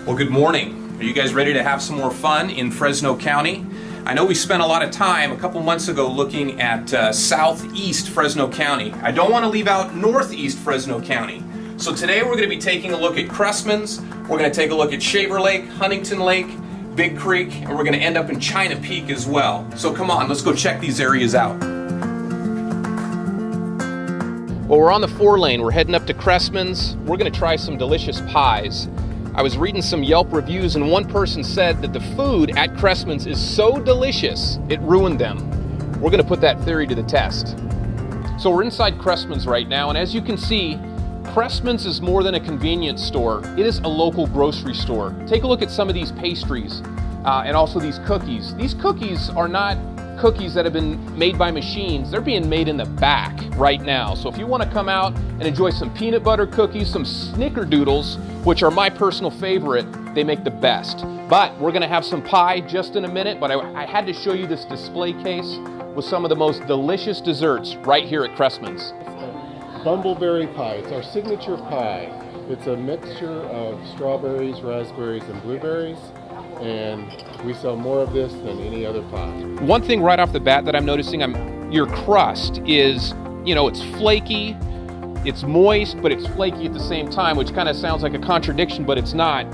Well, good morning. Are you guys ready to have some more fun in Fresno County? I know we spent a lot of time a couple months ago looking at southeast Fresno County. I don't want to leave out northeast Fresno County. So today we're going to be taking a look at Cressman's, we're going to take a look at Shaver Lake, Huntington Lake, Big Creek, and we're going to end up in China Peak as well. So come on, let's go check these areas out. Well, we're on the 4-lane. We're heading up to Cressman's. We're going to try some delicious pies. I was reading some Yelp reviews and one person said that the food at Cressman's is so delicious, it ruined them. We're going to put that theory to the test. So we're inside Cressman's right now, and as you can see, Cressman's is more than a convenience store. It is a local grocery store. Take a look at some of these pastries and also these cookies. These cookies are not cookies that have been made by machines. They're being made in the back right now. So if you want to come out and enjoy some peanut butter cookies, some snickerdoodles, which are my personal favorite, they make the best. But we're going to have some pie just in a minute, but I had to show you this display case with some of the most delicious desserts right here at Cressman's. Bumbleberry pie. It's our signature pie. It's a mixture of strawberries, raspberries, and blueberries, and we sell more of this than any other pie. One thing right off the bat that I'm noticing, your crust is, it's flaky, it's moist, but it's flaky at the same time, which kind of sounds like a contradiction, but it's not.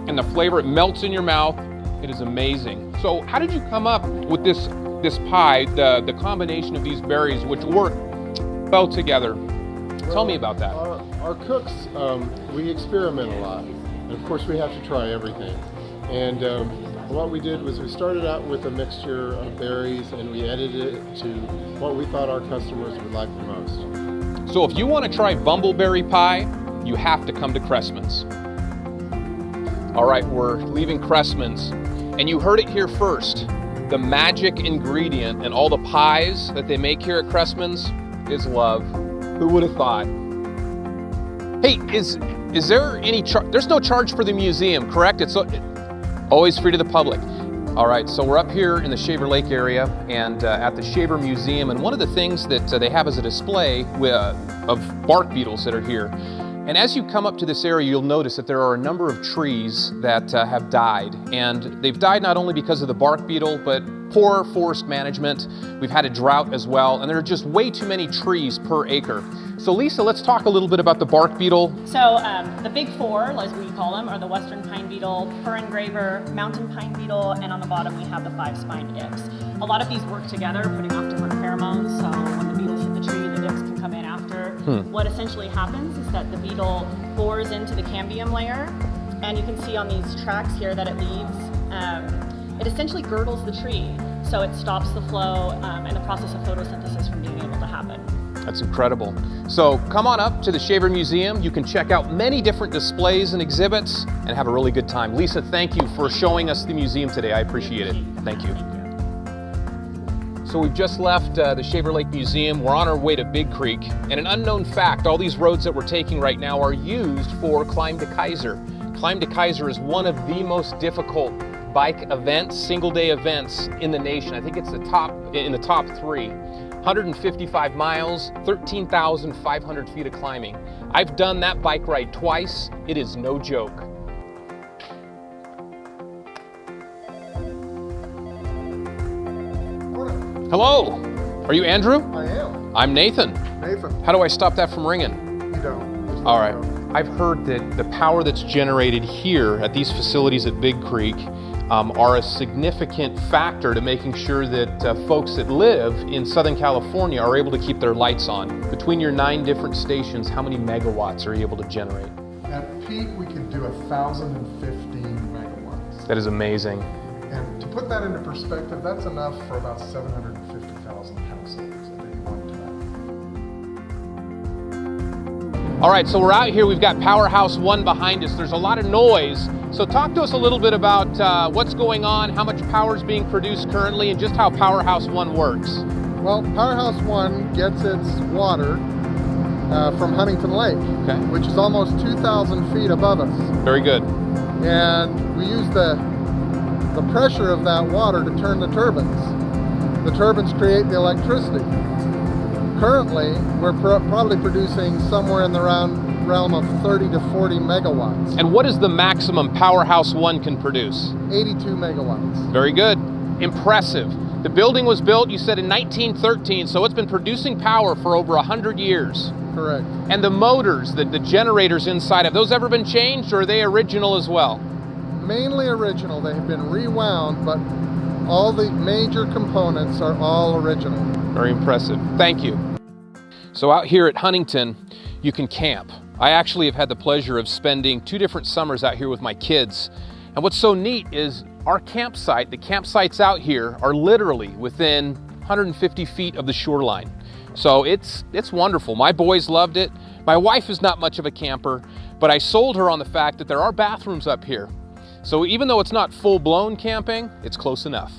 And the flavor, it melts in your mouth. It is amazing. So how did you come up with this pie, the combination of these berries, which work well together? Tell me about that. Our cooks, we experiment a lot. And of course, we have to try everything. And what we did was we started out with a mixture of berries and we edited it to what we thought our customers would like the most. So if you want to try bumbleberry pie, you have to come to Cressman's. All right, we're leaving Cressman's. And you heard it here first. The magic ingredient in all the pies that they make here at Cressman's is love. Who would have thought? Hey, is there any charge? There's no charge for the museum, correct? It's always free to the public. All right, so we're up here in the Shaver Lake area and at the Shaver Museum, and one of the things that they have is a display of bark beetles that are here. And as you come up to this area, you'll notice that there are a number of trees that have died. And they've died not only because of the bark beetle, but poor forest management. We've had a drought as well, and there are just way too many trees per acre. So Lisa, let's talk a little bit about the bark beetle. So the big four, as we call them, are the western pine beetle, fir engraver, mountain pine beetle, and on the bottom we have the 5-spined ips. A lot of these work together, putting off different pheromones, so when the beetles hit the tree, the ips can come in after. What essentially happens is that the beetle bores into the cambium layer, and you can see on these tracks here that it leaves. It essentially girdles the tree, so it stops the flow and the process of photosynthesis from being able to happen. That's incredible. So come on up to the Shaver Museum. You can check out many different displays and exhibits and have a really good time. Lisa, thank you for showing us the museum today. I appreciate it. Thank you. So we've just left the Shaver Lake Museum. We're on our way to Big Creek. And an unknown fact, all these roads that we're taking right now are used for Climb to Kaiser. Climb to Kaiser is one of the most difficult bike events, single-day events in the nation. I think it's in the top 3. 155 miles, 13,500 feet of climbing. I've done that bike ride twice. It is no joke. Hello. Are you Andrew? I am. I'm Nathan. Nathan. How do I stop that from ringing? You don't. All right. I've heard that the power that's generated here at these facilities at Big Creek are a significant factor to making sure that folks that live in Southern California are able to keep their lights on. Between your 9 different stations, how many megawatts are you able to generate? At peak, we can do 1,015 megawatts. That is amazing. And to put that into perspective, that's enough for about 750,000 households at any one time. All right, so we're out here. We've got Powerhouse 1 behind us. There's a lot of noise. So talk to us a little bit about what's going on, how much power is being produced currently, and just how Powerhouse 1 works. Well, Powerhouse 1 gets its water from Huntington Lake, Okay. which is almost 2,000 feet above us. Very good. And we use the pressure of that water to turn the turbines. The turbines create the electricity. Currently, we're probably producing somewhere in the around realm of 30 to 40 megawatts. And what is the maximum Powerhouse 1 can produce? 82 megawatts. Very good. Impressive. The building was built, you said, in 1913, so it's been producing power for over 100 years. Correct. And the motors, the generators inside, have those ever been changed, or are they original as well? Mainly original. They have been rewound, but all the major components are all original. Very impressive. Thank you. So out here at Huntington, you can camp. I actually have had the pleasure of spending 2 different summers out here with my kids. And what's so neat is our campsite, the campsites out here are literally within 150 feet of the shoreline. So it's wonderful. My boys loved it. My wife is not much of a camper, but I sold her on the fact that there are bathrooms up here. So even though it's not full-blown camping, it's close enough.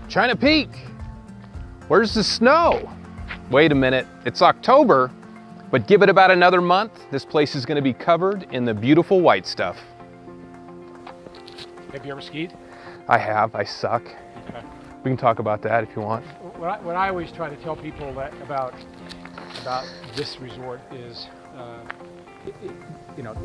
China Peak, where's the snow? Wait a minute, it's October, but give it about another month, this place is gonna be covered in the beautiful white stuff. Have you ever skied? I have, I suck. Okay. We can talk about that if you want. What I always try to tell people about this resort is,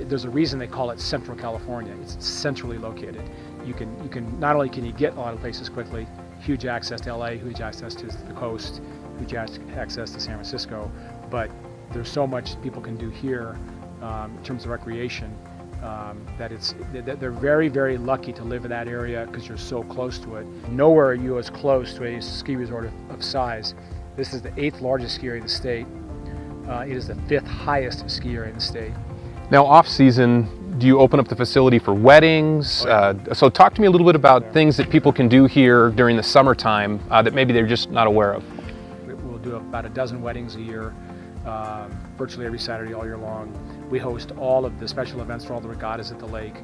there's a reason they call it Central California. It's centrally located. You can not only can you get a lot of places quickly, huge access to LA, huge access to the coast, huge access to San Francisco, but there's so much people can do here in terms of recreation that they're very, very lucky to live in that area because you're so close to it. Nowhere are you as close to a ski resort of size. This is the 8th largest ski area in the state. It is the 5th highest ski area in the state. Now off season, do you open up the facility for weddings? Oh, yeah. So talk to me a little bit about things that people can do here during the summertime that maybe they're just not aware of. We'll do about a dozen weddings a year, virtually every Saturday all year long. We host all of the special events for all the regattas at the lake.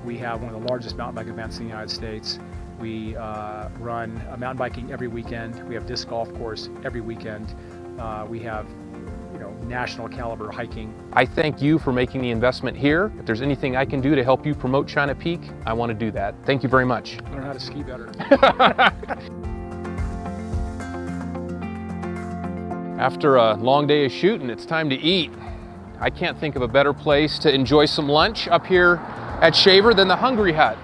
We have one of the largest mountain bike events in the United States. We run mountain biking every weekend. We have disc golf course every weekend. We have national caliber hiking. I thank you for making the investment here. If there's anything I can do to help you promote China Peak, I want to do that. Thank you very much. Learn how to ski better. After a long day of shooting, it's time to eat. I can't think of a better place to enjoy some lunch up here at Shaver than the Hungry Hut.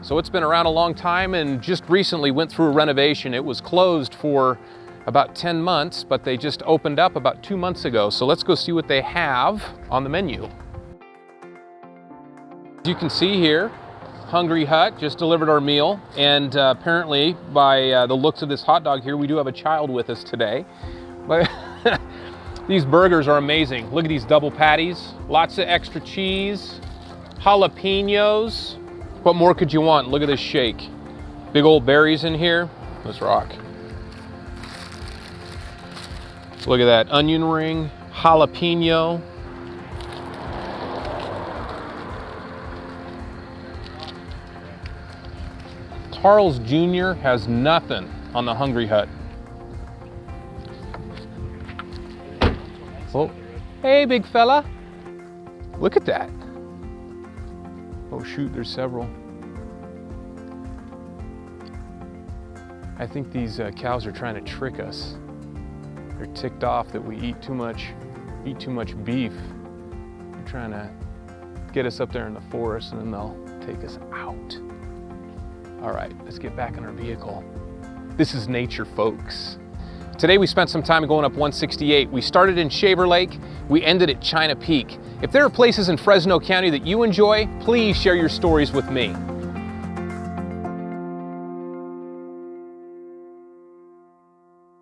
So it's been around a long time and just recently went through a renovation. It was closed for about 10 months, but they just opened up about 2 months ago. So let's go see what they have on the menu. As you can see here, Hungry Hut just delivered our meal, and apparently by the looks of this hot dog here, we do have a child with us today. But these burgers are amazing. Look at these double patties, lots of extra cheese, jalapenos. What more could you want? Look at this shake. Big old berries in here. Let's rock. Look at that, onion ring, jalapeno. Carl's Jr. has nothing on the Hungry Hut. Oh, hey, big fella. Look at that. Oh shoot, there's several. I think these cows are trying to trick us. They're ticked off that we eat too much beef. They're trying to get us up there in the forest and then they'll take us out. All right, let's get back in our vehicle. This is nature, folks. Today we spent some time going up 168. We started in Shaver Lake, we ended at China Peak. If there are places in Fresno County that you enjoy, please share your stories with me.